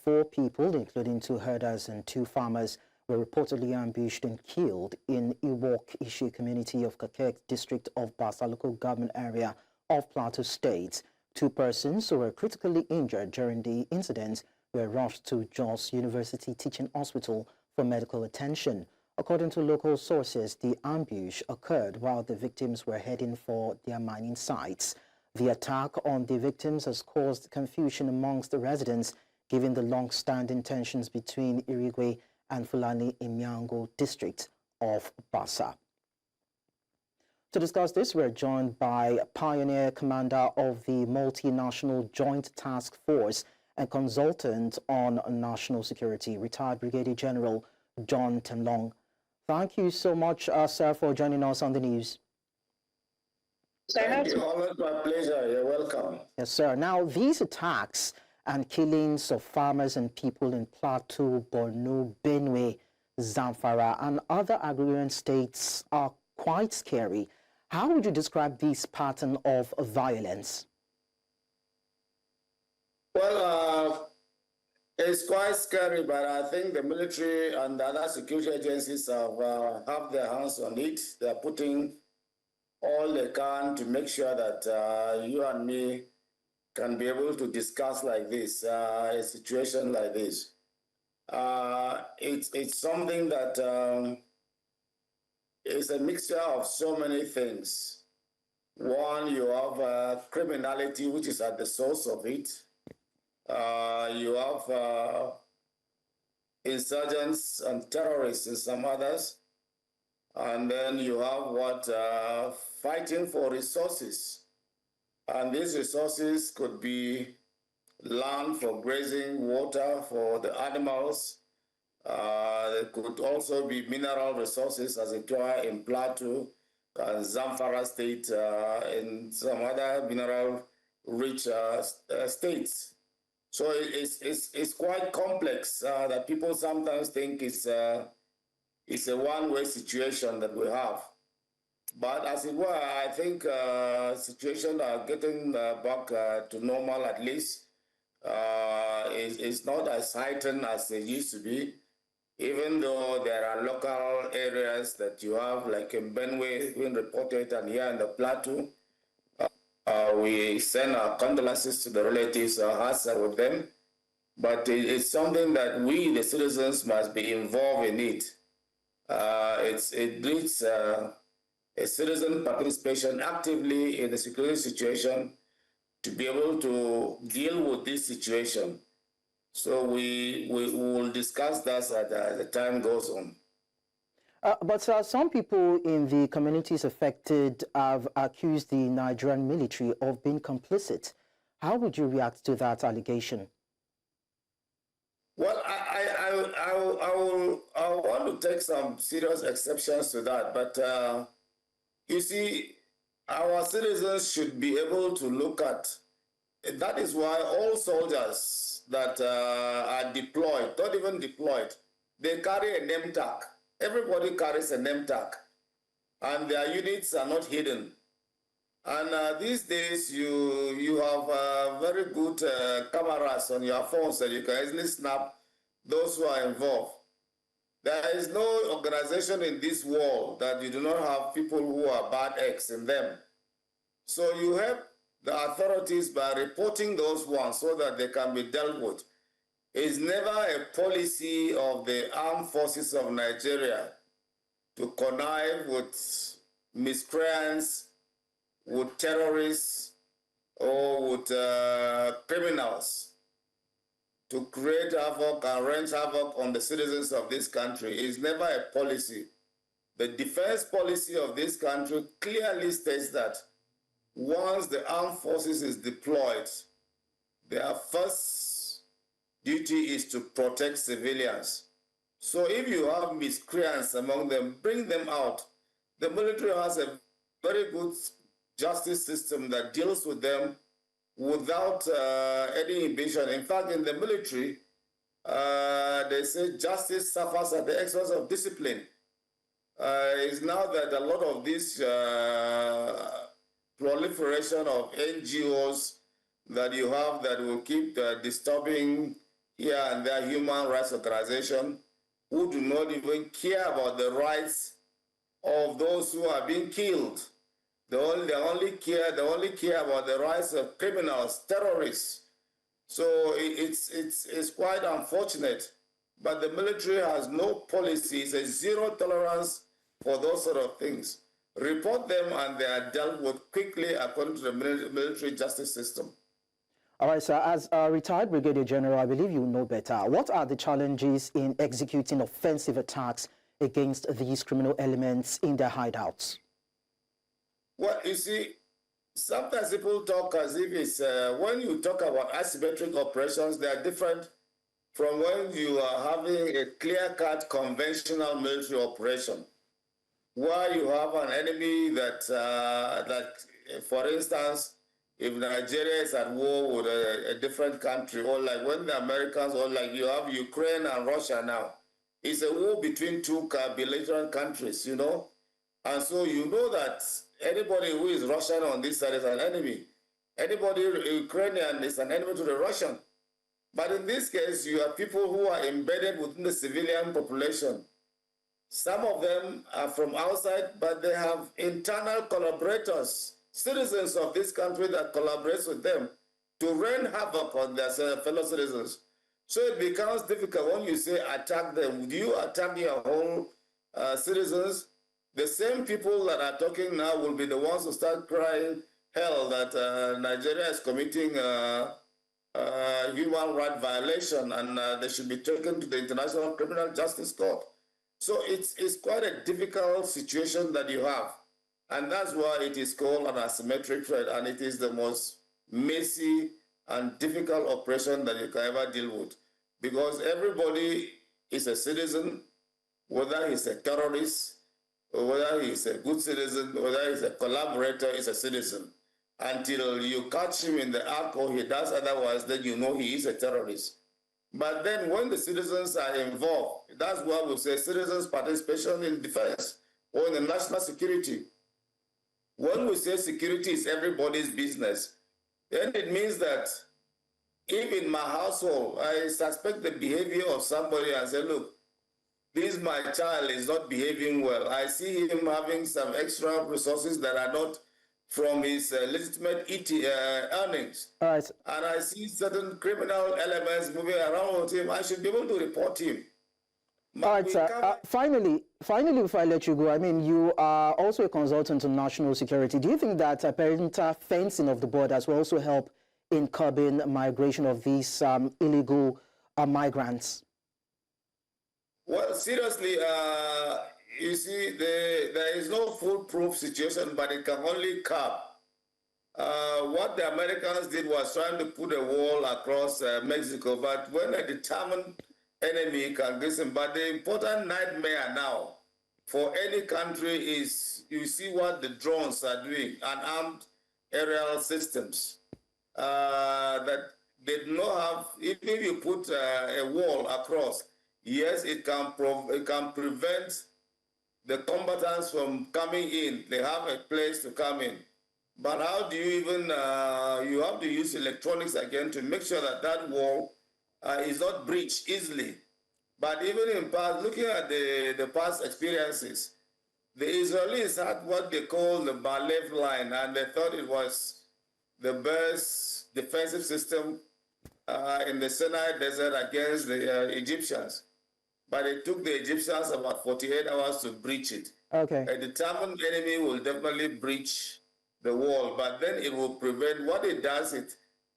4 people, including 2 herders and 2 farmers, were reportedly ambushed and killed in Uwok-Ishe community of Kakkek district of Bassa local government area of Plateau State. 2 persons who were critically injured during the incident were rushed to Jos University Teaching Hospital for medical attention. According to local sources, the ambush occurred while the victims were heading for their mining sites. The attack on the victims has caused confusion amongst the residents, given the long-standing tensions between Irigwe and Fulani in Miango district of Bassa. To discuss this, we're joined by Pioneer Commander of the Multinational Joint Task Force and consultant on national security, retired Brigadier General Jon Temlong. Thank you so much, sir, for joining us on the news. Thank you. Always my pleasure. You're welcome. Yes, sir. Now, these attacks and killings of farmers and people in Plateau, Borno, Benue, Zamfara, and other agrarian states are quite scary. How would you describe this pattern of violence? Well, it's quite scary, but I think the military and the other security agencies have their hands on it. They're putting all they can to make sure that you and me can be able to discuss like this, a situation like this. It's something that is a mixture of so many things. One, you have criminality, which is at the source of it. You have insurgents and terrorists and some others. And then you have what fighting for resources. And these resources could be land for grazing, water for the animals. There could also be mineral resources, as it were, in Plateau and Zamfara State, and some other mineral-rich states. So it's quite complex that people sometimes think it's a one-way situation that we have. But as it were, I think situations are getting back to normal at least. It's not as heightened as they used to be, even though there are local areas that you have, like in Benue, being reported, and here in the Plateau. We send our condolences to the relatives, our hearts are with them. But it's something that we, the citizens, must be involved in it. It needs a citizen participation actively in the security situation to be able to deal with this situation. So we will discuss that as the time goes on. But some people in the communities affected have accused the Nigerian military of being complicit. How would you react to that allegation? Well, I want to take some serious exceptions to that. But you see, our citizens should be able to look at. That is why all soldiers that are deployed, not even deployed, they carry a name tag. Everybody carries a name tag, and their units are not hidden. And these days, you have very good cameras on your phones that you can easily snap those who are involved. There is no organization in this world that you do not have people who are bad eggs in them. So you help the authorities by reporting those ones so that they can be dealt with. It's never a policy of the armed forces of Nigeria to connive with miscreants, with terrorists, or with criminals to create havoc and wreak havoc on the citizens of this country. It's never a policy. The defense policy of this country clearly states that once the armed forces is deployed, their first duty is to protect civilians. So if you have miscreants among them, bring them out. The military has a very good justice system that deals with them without any inhibition. In fact, in the military, they say justice suffers at the expense of discipline. It's now that a lot of this proliferation of NGOs that you have that will keep disturbing here and there human rights organizations who do not even care about the rights of those who are being killed. They only care about the rights of criminals, terrorists. So it's quite unfortunate. But the military has no policy. It's a zero tolerance for those sort of things. Report them and they are dealt with quickly according to the military justice system. All right, sir. As a retired Brigadier General, I believe you know better. What are the challenges in executing offensive attacks against these criminal elements in their hideouts? Well, you see, sometimes people talk as if it's, when you talk about asymmetric operations, they are different from when you are having a clear-cut conventional military operation, where you have an enemy that for instance, if Nigeria is at war with a different country, or like when the Americans, or like you have Ukraine and Russia now, it's a war between two belligerent countries, you know? And so you know that anybody who is Russian on this side is an enemy. Anybody Ukrainian is an enemy to the Russian. But in this case, you have people who are embedded within the civilian population. Some of them are from outside, but they have internal collaborators, citizens of this country that collaborates with them to wreak havoc on their fellow citizens. So it becomes difficult when you say attack them. Do you attack your own citizens? The same people that are talking now will be the ones who start crying hell that Nigeria is committing human rights violation and they should be taken to the International Criminal Justice Court. So it's quite a difficult situation that you have. And that's why it is called an asymmetric threat, and it is the most messy and difficult operation that you can ever deal with. Because everybody is a citizen, whether he's a terrorist, or whether he's a good citizen, whether he's a collaborator, he's a citizen. Until you catch him in the act or he does otherwise, then you know he is a terrorist. But then when the citizens are involved, that's why we say citizens' participation in defense or in the national security. When we say security is everybody's business, then it means that if in my household, I suspect the behavior of somebody and say, look, this my child is not behaving well. I see him having some extra resources that are not from his legitimate earnings. All right. And I see certain criminal elements moving around with him. I should be able to report him. All right, sir. Finally, before I let you go, I mean, you are also a consultant on national security. Do you think that perimeter fencing of the borders will also help in curbing migration of these illegal migrants? Well, seriously, you see, there is no foolproof situation, but it can only curb. What the Americans did was trying to put a wall across Mexico, but when a determined enemy can get him. But the important nightmare now for any country is, you see what the drones are doing, unarmed aerial systems that they do not have. Even if you put a wall across, yes, it can prevent the combatants from coming in. They have a place to come in. But how do you even, you have to use electronics again to make sure that that wall is not breached easily. But even in past, looking at the past experiences, the Israelis had what they call the Balev line, and they thought it was the best defensive system in the Sinai Desert against the Egyptians. But it took the Egyptians about 48 hours to breach it. Okay. A determined enemy will definitely breach the wall, but then it will prevent. What it does,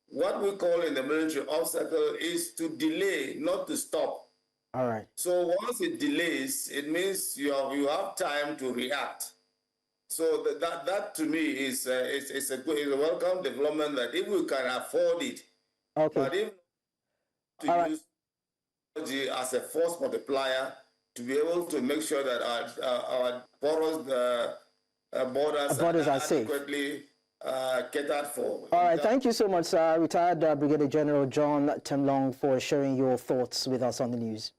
what we call in the military obstacle is to delay, not to stop. All right. So once it delays, it means you have time to react. So that to me is it's a welcome development that if we can afford it, okay. But if to use technology as a force multiplier to be able to make sure that our porous borders are adequately catered for. All right, thank you so much, sir. Retired Brigadier General Jon Temlong, for sharing your thoughts with us on the news.